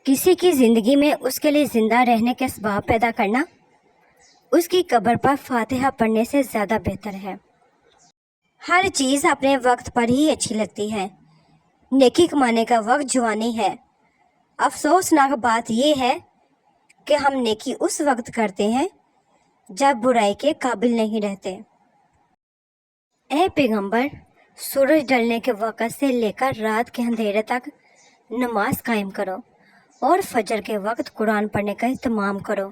کسی کی زندگی میں اس کے لیے زندہ رہنے کے اسباب پیدا کرنا اس کی قبر پر فاتحہ پڑھنے سے زیادہ بہتر ہے۔ ہر چیز اپنے وقت پر ہی اچھی لگتی ہے۔ نیکی کمانے کا وقت جوانی ہے۔ افسوسناک بات یہ ہے کہ ہم نیکی اس وقت کرتے ہیں جب برائی کے قابل نہیں رہتے۔ اے پیغمبر، سورج ڈلنے کے وقت سے لے کر رات کے اندھیرے تک نماز قائم کرو اور فجر کے وقت قرآن پڑھنے کا اہتمام کرو۔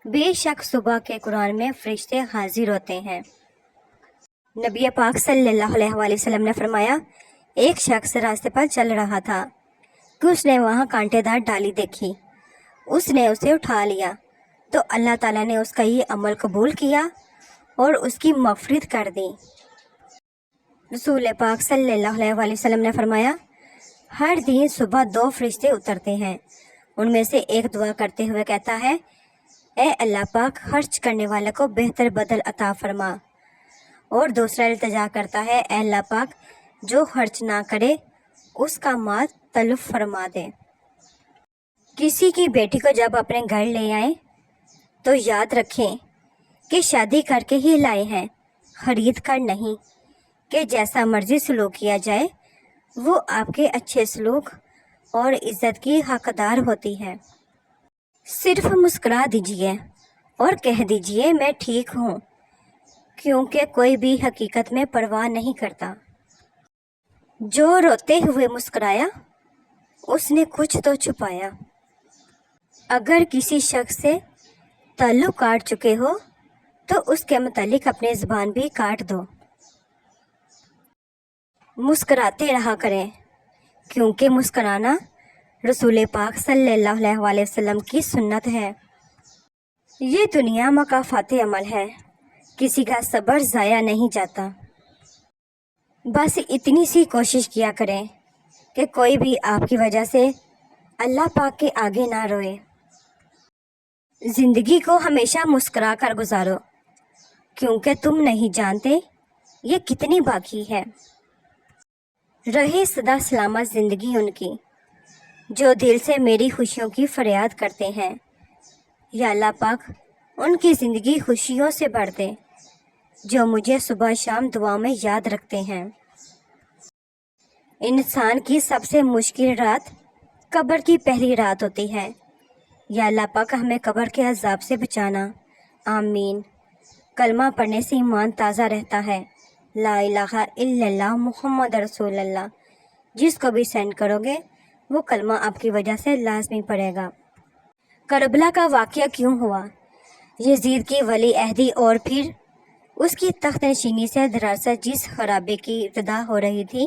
بے شک صبح کے قرآن میں فرشتے حاضر ہوتے ہیں۔ نبی پاک صلی اللہ علیہ وآلہ وسلم نے فرمایا، ایک شخص راستے پر چل رہا تھا کہ اس نے وہاں کانٹے دار ڈالی دیکھی۔ اس نے اسے اٹھا لیا تو اللہ تعالیٰ نے اس کا یہ عمل قبول کیا اور اس کی مغفرت کر دی۔ رسول پاک صلی اللہ علیہ وآلہ وسلم نے فرمایا، ہر دن صبح 2 فرشتے اترتے ہیں۔ ان میں سے ایک دعا کرتے ہوئے کہتا ہے، اے اللہ پاک، خرچ کرنے والے کو بہتر بدل عطا فرما، اور دوسرا التجا کرتا ہے، اے اللہ پاک، جو خرچ نہ کرے اس کا مال تلف فرما دے۔ کسی کی بیٹی کو جب اپنے گھر لے آئیں تو یاد رکھیں کہ شادی کر کے ہی لائے ہیں، خرید کر نہیں، کہ جیسا مرضی سلوک کیا جائے وہ آپ کے اچھے سلوک اور عزت کی حقدار ہوتی ہے۔ صرف مسکرا دیجئے اور کہہ دیجئے میں ٹھیک ہوں، کیونکہ کوئی بھی حقیقت میں پرواہ نہیں کرتا۔ جو روتے ہوئے مسکرایا اس نے کچھ تو چھپایا۔ اگر کسی شخص سے تعلق کاٹ چکے ہو تو اس کے متعلق اپنی زبان بھی کاٹ دو۔ مسکراتے رہا کریں، کیونکہ مسکرانا رسول پاک صلی اللہ علیہ وآلہ وسلم کی سنت ہے۔ یہ دنیا مکافات عمل ہے، کسی کا صبر ضائع نہیں جاتا۔ بس اتنی سی کوشش کیا کریں کہ کوئی بھی آپ کی وجہ سے اللہ پاک کے آگے نہ روئے۔ زندگی کو ہمیشہ مسکرا کر گزارو، کیونکہ تم نہیں جانتے یہ کتنی باقی ہے۔ رہے سدا سلامت زندگی ان کی جو دل سے میری خوشیوں کی فریاد کرتے ہیں۔ یا اللہ پاک، ان کی زندگی خوشیوں سے بھر دے جو مجھے صبح شام دعا میں یاد رکھتے ہیں۔ انسان کی سب سے مشکل رات قبر کی پہلی رات ہوتی ہے۔ یا اللہ پاک، ہمیں قبر کے عذاب سے بچانا، آمین۔ کلمہ پڑھنے سے ایمان تازہ رہتا ہے۔ لا الہ الا اللہ محمد رسول اللہ، جس کو بھی سینڈ کرو گے وہ کلمہ آپ کی وجہ سے لازمی پڑے گا۔ کربلا کا واقعہ کیوں ہوا؟ یزید کی ولی عہدی اور پھر اس کی تخت نشینی سے دراصل جس خرابے کی ابتدا ہو رہی تھی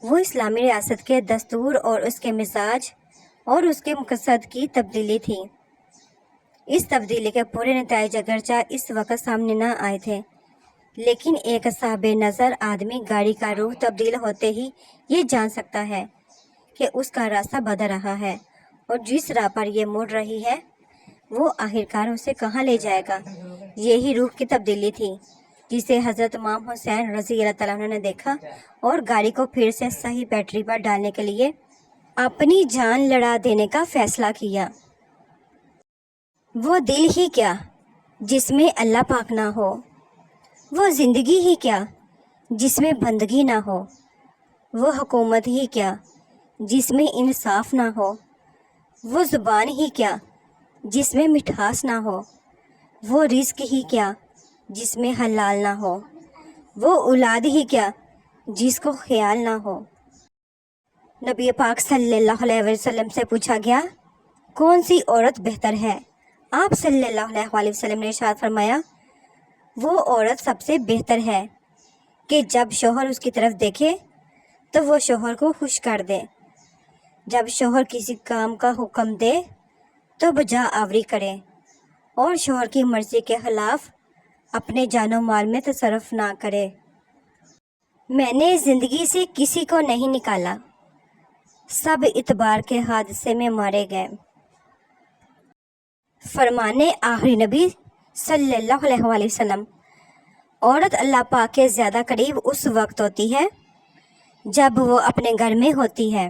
وہ اسلامی ریاست کے دستور اور اس کے مزاج اور اس کے مقصد کی تبدیلی تھی۔ اس تبدیلی کے پورے نتائج اگرچہ اس وقت سامنے نہ آئے تھے، لیکن ایک صاحب نظر آدمی گاڑی کا رخ تبدیل ہوتے ہی یہ جان سکتا ہے کہ اس کا راستہ بدل رہا ہے، اور جس راہ پر یہ مڑ رہی ہے وہ آخرکار اسے کہاں لے جائے گا۔ یہی روح کی تبدیلی تھی جسے حضرت امام حسین رضی اللہ تعالیٰ عنہ نے دیکھا اور گاڑی کو پھر سے صحیح بیٹری پر ڈالنے کے لیے اپنی جان لڑا دینے کا فیصلہ کیا۔ وہ دل ہی کیا جس میں اللہ پاک نہ ہو، وہ زندگی ہی کیا جس میں بندگی نہ ہو، وہ حکومت ہی کیا جس میں انصاف نہ ہو، وہ زبان ہی کیا جس میں مٹھاس نہ ہو، وہ رزق ہی کیا جس میں حلال نہ ہو، وہ اولاد ہی کیا جس کو خیال نہ ہو۔ نبی پاک صلی اللہ علیہ وسلم سے پوچھا گیا، کون سی عورت بہتر ہے؟ آپ صلی اللہ علیہ وآلہ وسلم نے ارشاد فرمایا، وہ عورت سب سے بہتر ہے کہ جب شوہر اس کی طرف دیکھے تو وہ شوہر کو خوش کر دے، جب شوہر کسی کام کا حکم دے تو بجا آوری کرے، اور شوہر کی مرضی کے خلاف اپنے جان و مال میں تصرف نہ کرے۔ میں نے زندگی سے کسی کو نہیں نکالا، سب اعتبار کے حادثے میں مارے گئے۔ فرمانے آخری نبی صلی اللہ علیہ وآلہ وسلم، عورت اللہ پاک کے زیادہ قریب اس وقت ہوتی ہے جب وہ اپنے گھر میں ہوتی ہے۔